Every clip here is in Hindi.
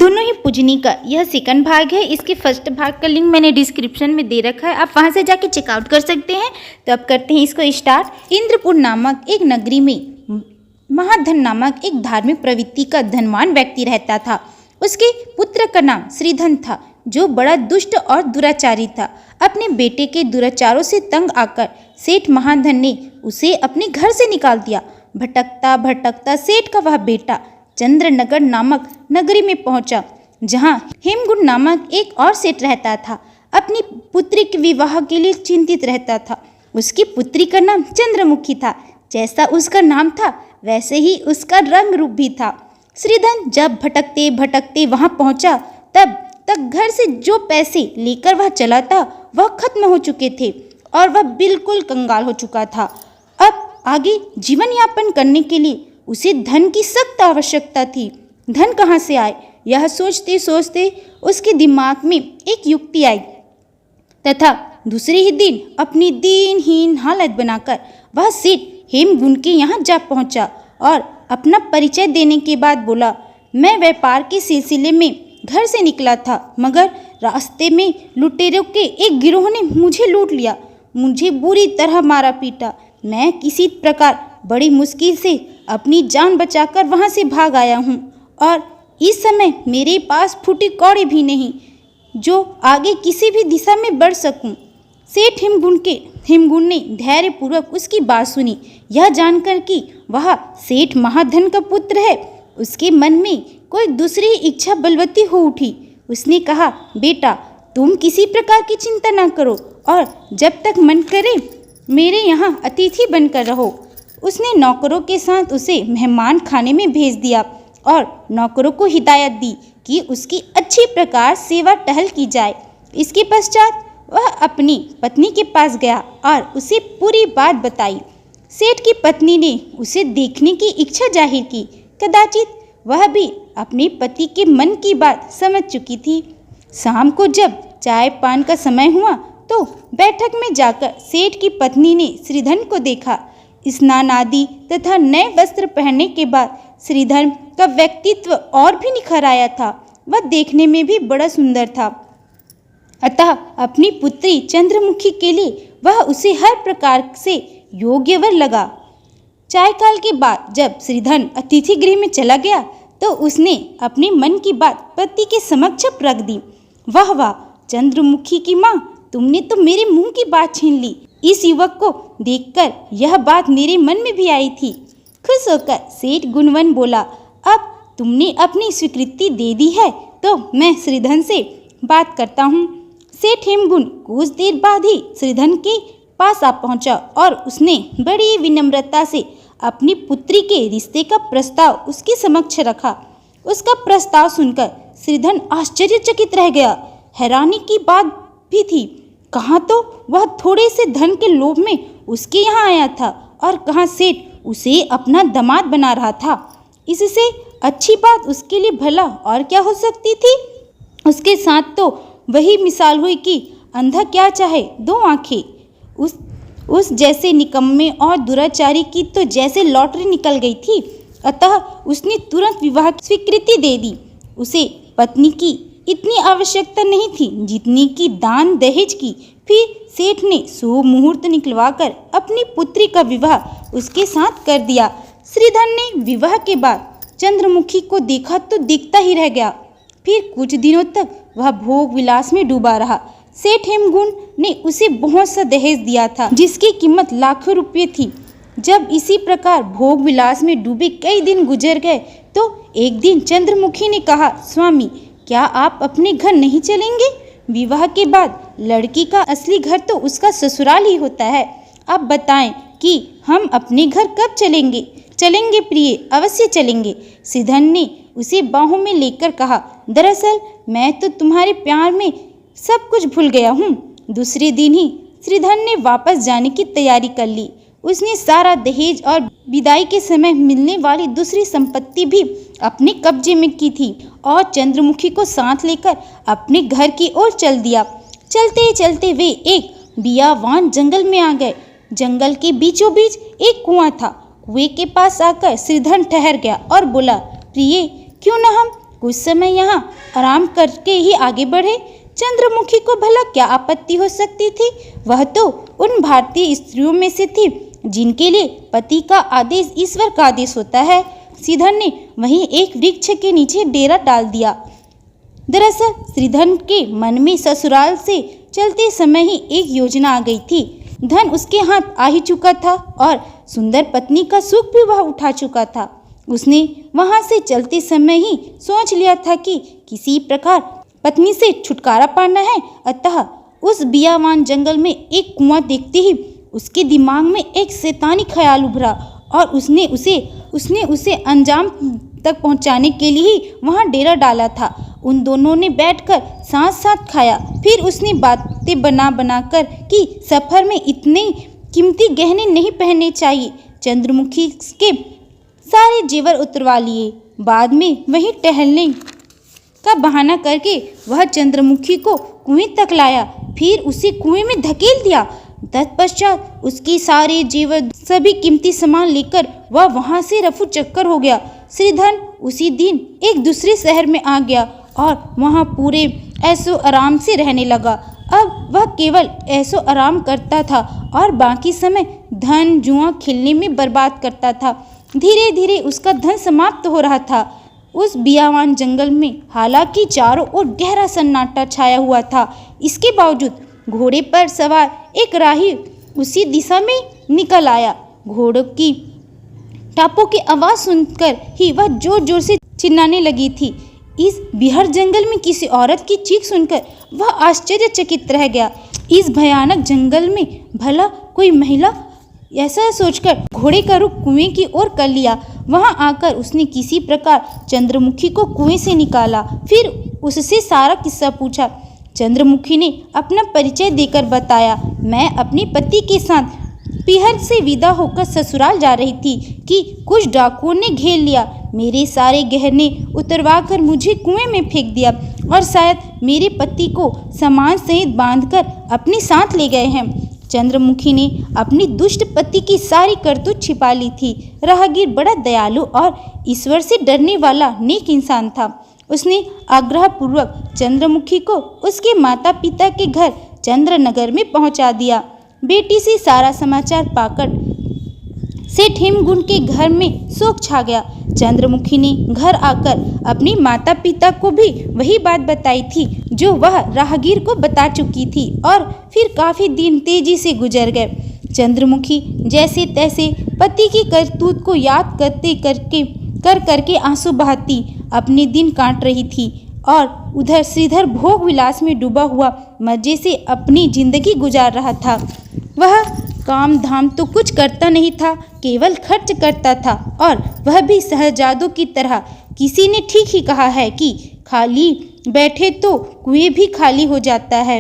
दोनों ही पूजनी का यह सेकंड भाग है। इसके फर्स्ट भाग का लिंक मैंने डिस्क्रिप्शन में दे रखा है, आप वहां से जाके चेकआउट कर सकते हैं। तो अब करते हैं इसको स्टार्ट। इंद्रपुर नामक एक नगरी में महाधन नामक एक धार्मिक प्रवृत्ति का धनवान व्यक्ति रहता था। उसके पुत्र का नाम श्रीधन था, जो बड़ा दुष्ट और दुराचारी था। अपने बेटे के दुराचारों से तंग आकर सेठ महाधन ने उसे अपने घर से निकाल दिया। भटकता भटकता सेठ का वह बेटा चंद्रनगर नामक नगरी में पहुंचा, जहां हेमगुण नामक एक और सेठ रहता था। अपनी पुत्री के विवाह के लिए चिंतित रहता था। उसकी पुत्री का नाम चंद्रमुखी था। जैसा उसका नाम था वैसे ही उसका रंग रूप भी था। श्रीधन जब भटकते भटकते वहां पहुंचा, तब तक घर से जो पैसे लेकर वह चला था वह खत्म हो चुके थे और वह बिल्कुल कंगाल हो चुका था। अब आगे जीवन यापन करने के लिए उसे धन की सख्त आवश्यकता थी। धन कहाँ से आए, यह सोचते सोचते उसके दिमाग में एक युक्ति आई तथा दूसरे ही दिन अपनी दीनहीन हालत बनाकर वह सेठ हेमगुण के यहाँ जा पहुँचा और अपना परिचय देने के बाद बोला, मैं व्यापार के सिलसिले में घर से निकला था, मगर रास्ते में लुटेरों के एक गिरोह ने मुझे लूट लिया। मुझे बुरी तरह मारा पीटा। मैं किसी प्रकार बड़ी मुश्किल से अपनी जान बचाकर वहां से भाग आया हूं और इस समय मेरे पास फूटी कौड़ी भी नहीं जो आगे किसी भी दिशा में बढ़ सकूं। सेठ हेमगुण ने धैर्यपूर्वक उसकी बात सुनी। यह जानकर कि वह सेठ महाधन का पुत्र है, उसके मन में कोई दूसरी इच्छा बलवती हो उठी। उसने कहा, बेटा तुम किसी प्रकार की चिंता न करो और जब तक मन करे मेरे यहाँ अतिथि बनकर रहो। उसने नौकरों के साथ उसे मेहमान खाने में भेज दिया और नौकरों को हिदायत दी कि उसकी अच्छी प्रकार सेवा टहल की जाए। इसके पश्चात वह अपनी पत्नी के पास गया और उसे पूरी बात बताई। सेठ की पत्नी ने उसे देखने की इच्छा जाहिर की। कदाचित वह भी अपने पति के मन की बात समझ चुकी थी। शाम को जब चाय पान का समय हुआ तो बैठक में जाकर सेठ की पत्नी ने श्रीधन को देखा। स्नान आदि तथा नए वस्त्र पहनने के बाद श्रीधन का व्यक्तित्व और भी निखर आया था। वह देखने में भी बड़ा सुंदर था, अतः अपनी पुत्री चंद्रमुखी के लिए वह उसे हर प्रकार से योग्य वर लगा। चायकाल के बाद जब श्रीधन अतिथि गृह में चला गया तो उसने अपने मन की बात पति के समक्ष रख दी। वाह वाह चंद्रमुखी की माँ, तुमने तो मेरे मुंह की बात छीन ली। इस युवक को देखकर यह बात मेरे मन में भी आई थी। खुश होकर सेठ गुणवन बोला, अब तुमने अपनी स्वीकृति दे दी है तो मैं श्रीधन से बात करता हूँ। सेठ हेमगुण कुछ देर बाद ही श्रीधन के पास आ पहुँचा और उसने बड़ी विनम्रता से अपनी पुत्री के रिश्ते का प्रस्ताव उसके समक्ष रखा। उसका प्रस्ताव सुनकर श्रीधन आश्चर्यचकित रह गया। हैरानी की बात भी थी, कहाँ तो वह थोड़े से धन के लोभ में उसके यहाँ आया था और कहाँ सेठ उसे अपना दामाद बना रहा था। इससे अच्छी बात उसके लिए भला और क्या हो सकती थी। उसके साथ तो वही मिसाल हुई कि अंधा क्या चाहे दो आंखें। उस जैसे निकम्मे और दुराचारी की तो जैसे लॉटरी निकल गई थी, अतः उसने तुरंत विवाह की स्वीकृति दे दी। उसे पत्नी की इतनी आवश्यकता नहीं थी जितनी की दान दहेज की। फिर सेठ ने शुभ मुहूर्त निकलवाकर अपनी पुत्री का विवाह उसके साथ कर दिया। श्रीधन ने विवाह के बाद चंद्रमुखी को देखा तो देखता ही रह गया। फिर कुछ दिनों तक वह भोग विलास में डूबा रहा। सेठ हेमगुण ने उसे बहुत सा दहेज दिया था, जिसकी कीमत लाखों रुपये थी। जब इसी प्रकार भोग विलास में डूबे कई दिन गुजर गए तो एक दिन चंद्रमुखी ने कहा, स्वामी क्या आप अपने घर नहीं चलेंगे? विवाह के बाद लड़की का असली घर तो उसका ससुराल ही होता है। आप बताएं कि हम अपने घर कब चलेंगे? चलेंगे प्रिय, अवश्य चलेंगे। श्रीधन ने उसे बाहों में लेकर कहा, दरअसल मैं तो तुम्हारे प्यार में सब कुछ भूल गया हूँ। दूसरे दिन ही श्रीधन ने वापस जाने की तैयारी कर ली। उसने सारा दहेज और विदाई के समय मिलने वाली दूसरी संपत्ति भी अपने कब्जे में की थी और चंद्रमुखी को साथ लेकर अपने घर की ओर चल दिया। चलते चलते वे एक बियावान जंगल में आ गए। जंगल के बीचों बीच एक कुआं था। कुएं के पास आकर श्रीधन ठहर गया और बोला, प्रिय क्यों न हम कुछ समय यहाँ आराम करके ही आगे बढ़े। चंद्रमुखी को भला क्या आपत्ति हो सकती थी? वह तो उन भारतीय स्त्रियों में से थी जिनके लिए पति का आदेश ईश्वर का आदेश होता है। श्रीधर ने वहीं एक वृक्ष के नीचे डेरा डाल दिया। दरअसल श्रीधर के मन में ससुराल से चलते समय ही एक योजना आ गई थी। धन उसके हाथ आ ही चुका था और सुंदर पत्नी का सुख भी वह उठा चुका था। उसने वहां से चलते समय ही सोच लिया था कि किसी प्रकार पत्नी से छुटकारा पाना है। अतः उस बियावान जंगल में एक कुआं देखते ही उसके दिमाग में एक शैतानी ख्याल उभरा और उसने उसे अंजाम तक पहुंचाने के लिए ही वहां डेरा डाला था। उन दोनों ने बैठकर साथ साथ खाया। फिर उसने बातें बना कर कि सफर में इतने कीमती गहने नहीं पहनने चाहिए। चंद्रमुखी के सारे जेवर उतरवा लिए। बाद में वहीं टहलने का बहाना करके वह चंद्रमुखी को कुएं तक लाया, फिर उसे कुएं में धकेल दिया। तत्पश्चात उसके सारे जेवर सभी कीमती सामान लेकर वह वहां से रफू चक्कर हो गया। श्रीधर उसी दिन एक दूसरे शहर में आ गया और वहां पूरे ऐसो आराम से रहने लगा। अब वह केवल ऐसो आराम करता था और बाकी समय धन जुआ खेलने में बर्बाद करता था। धीरे धीरे उसका धन समाप्त हो रहा था। उस बियावान जंगल में हालांकि चारों ओर गहरा सन्नाटा छाया हुआ था, इसके बावजूद घोड़े पर सवार एक राही उसी दिशा में निकल आया। घोड़ों की टापों की आवाज सुनकर ही वह जोर जोर से चिल्लाने लगी थी। इस बिहार जंगल में किसी औरत की चीख सुनकर वह आश्चर्यचकित रह गया। इस भयानक जंगल में भला कोई महिला? ऐसा सोचकर घोड़े का रुख कुएं की ओर कर लिया। वहां आकर उसने किसी प्रकार चंद्रमुखी को कुएं से निकाला, फिर उससे सारा किस्सा पूछा। चंद्रमुखी ने अपना परिचय देकर बताया, मैं अपने पति के साथ पिहर से विदा होकर ससुराल जा रही थी कि कुछ डाकुओं ने घेर लिया। मेरे सारे गहने उतरवा कर मुझे कुएं में फेंक दिया और शायद मेरे पति को सामान सहित बांधकर अपने साथ ले गए हैं। चंद्रमुखी ने अपनी दुष्ट पति की सारी करतूत छिपा ली थी। राहगीर बड़ा दयालु और ईश्वर से डरने वाला नेक इंसान था। उसने आग्रहपूर्वक चंद्रमुखी को उसके माता पिता के घर चंद्रनगर में पहुंचा दिया। बेटी से सारा समाचार पाकर सेठ हेमगुंड के घर में शोक छा गया। चंद्रमुखी ने घर आकर अपने माता पिता को भी वही बात बताई थी जो वह राहगीर को बता चुकी थी और फिर काफी दिन तेजी से गुजर गए। चंद्रमुखी जैसे तैसे पति की करतूत को याद करके आंसू बहाती अपने दिन काट रही थी और उधर श्रीधर भोग विलास में डूबा हुआ मजे से अपनी जिंदगी गुजार रहा था। वह काम धाम तो कुछ करता नहीं था, केवल खर्च करता था और वह भी शहजादों की तरह। किसी ने ठीक ही कहा है कि खाली बैठे तो कुएं भी खाली हो जाता है।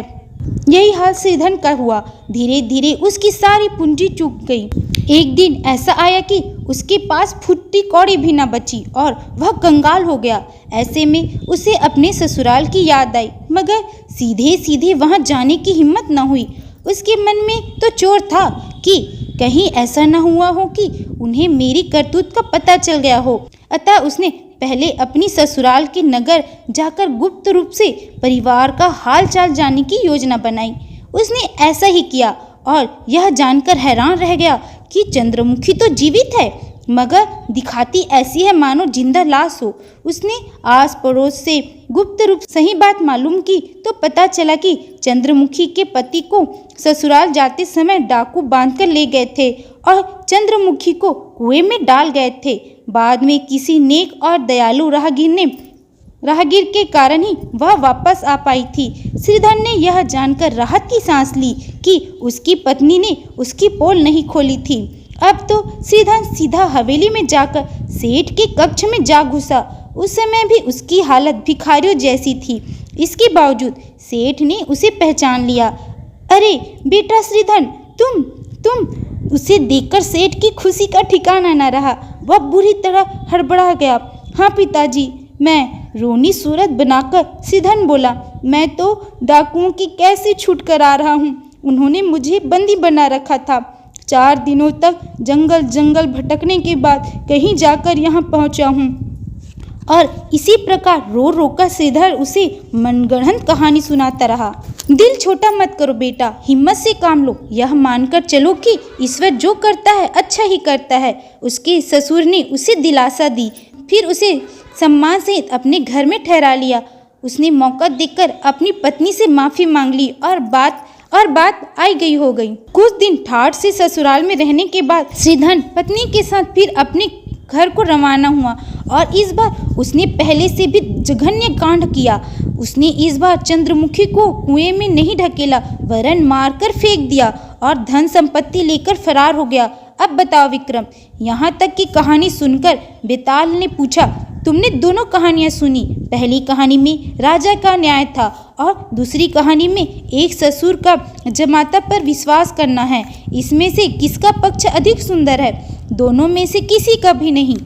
यही हाल श्रीधर का हुआ। धीरे धीरे उसकी सारी पूंजी चूक गई। एक दिन ऐसा आया कि उसके पास फुट्टी कौड़ी भी न बची और वह कंगाल हो गया। ऐसे में उसे अपने ससुराल की याद आई, मगर सीधे सीधे वहां जाने की हिम्मत न हुई। उसके मन में तो चोर था कि कहीं ऐसा न हुआ हो कि उन्हें मेरी करतूत का पता चल गया हो। अतः उसने पहले अपनी ससुराल के नगर जाकर गुप्त रूप से परिवार का हाल चाल जानने की योजना बनाई। उसने ऐसा ही किया और यह जानकर हैरान रह गया कि चंद्रमुखी तो जीवित है, मगर दिखाती ऐसी है मानो जिंदा लाश हो। उसने आस पड़ोस से गुप्त रूप सही बात मालूम की तो पता चला कि चंद्रमुखी के पति को ससुराल जाते समय डाकू बांधकर ले गए थे और चंद्रमुखी को कुएं में डाल गए थे। बाद में किसी नेक और दयालु राहगीर के कारण ही वह वापस आ पाई थी। श्रीधर ने यह जानकर राहत की सांस ली कि उसकी पत्नी ने उसकी पोल नहीं खोली थी। अब तो श्रीधर सीधा हवेली में जाकर सेठ के कक्ष में जा घुसा। उस समय भी उसकी हालत भिखारियों जैसी थी। इसके बावजूद सेठ ने उसे पहचान लिया। अरे बेटा श्रीधर, तुम उसे देखकर सेठ की खुशी का ठिकाना न रहा। वह बुरी तरह हड़बड़ा गया। हाँ पिताजी, मैं रोनी सूरत बनाकर श्रीधर बोला, मैं तो डाकुओं की कैसे छूट कर आ रहा हूँ। उन्होंने मुझे बंदी बना रखा था। 4 दिनों तक जंगल भटकने के बाद कहीं जाकर यहाँ पहुँचा हूँ और इसी प्रकार रो रो कर श्रीधर उसे मनगढ़ंत कहानी सुनाता रहा। दिल छोटा मत करो बेटा, हिम्मत से काम लो, यह मानकर चलो कि ईश्वर जो करता है अच्छा ही करता है। उसके ससुर ने उसे दिलासा दी, फिर उसे सम्मान सहित अपने घर में ठहरा लिया। उसने मौका देखकर अपनी पत्नी से माफ़ी मांग ली और बात आई गई हो गई। कुछ दिन ठाठ से ससुराल में रहने के बाद श्रीधर पत्नी के साथ फिर अपने घर को रवाना हुआ और इस बार उसने पहले से भी जघन्य कांड किया। उसने इस बार चंद्रमुखी को कुएं में नहीं ढकेला, वरन मारकर फेंक दिया और धन संपत्ति लेकर फरार हो गया। अब बताओ विक्रम। यहाँ तक की कहानी सुनकर बेताल ने पूछा, तुमने दोनों कहानियाँ सुनी। पहली कहानी में राजा का न्याय था और दूसरी कहानी में एक ससुर का जमाता पर विश्वास करना है। इसमें से किसका पक्ष अधिक सुंदर है? दोनों में से किसी का भी नहीं।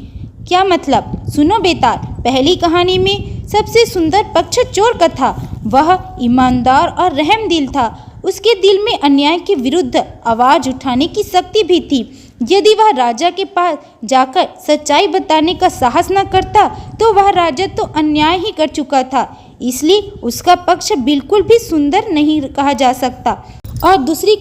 क्या मतलब? सुनो बेताल, पहली कहानी में सबसे सुंदर पक्ष चोर का था। वह ईमानदार और रहमदिल था। उसके दिल में अन्याय के विरुद्ध आवाज उठाने की शक्ति भी थी। यदि वह राजा के पास जाकर सच्चाई बताने का साहस न करता तो वह राजा तो अन्याय ही कर चुका था, इसलिए उसका पक्ष बिल्कुल भी सुंदर नहीं कहा जा सकता। और दूसरी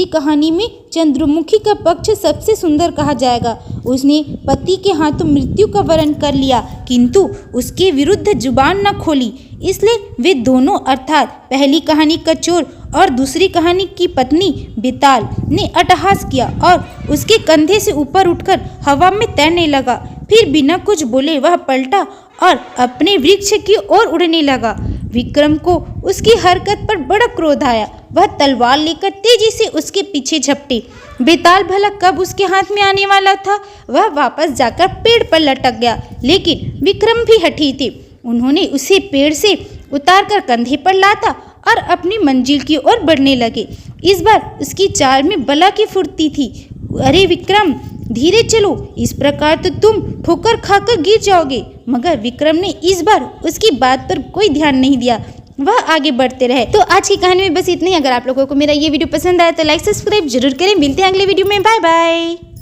कहानी में चंद्रमुखी का पक्ष सबसे सुंदर कहा जाएगा। उसने पति के हाथों मृत्यु का वरण कर लिया, किंतु उसके विरुद्ध जुबान न खोली। इसलिए वे दोनों अर्थात पहली कहानी का चोर और दूसरी कहानी की पत्नी बेताल ने अट्टहास किया और उसके कंधे से ऊपर उठकर हवा में तैरने लगा। फिर बिना कुछ बोले वह पलटा और अपने वृक्ष की ओर उड़ने लगा। विक्रम को उसकी हरकत पर बड़ा क्रोध आया। वह तलवार लेकर तेजी से उसके पीछे झपटे। बेताल भला कब उसके हाथ में आने वाला था? वह वापस जाकर पेड़ पर लटक गया, लेकिन विक्रम भी हठी थे। उन्होंने उसे पेड़ से उतारकर कंधे पर लाता और अपनी मंजिल की ओर बढ़ने लगे। इस बार उसकी चाल में बला की फुर्ती थी। अरे विक्रम, धीरे चलो, इस प्रकार तो तुम ठोकर खाकर गिर जाओगे। मगर विक्रम ने इस बार उसकी बात पर कोई ध्यान नहीं दिया, वह आगे बढ़ते रहे। तो आज की कहानी में बस इतना ही। अगर आप लोगों को मेरा ये वीडियो पसंद आया तो लाइक सब्सक्राइब जरूर करें। मिलते हैं अगले वीडियो में। Bye bye.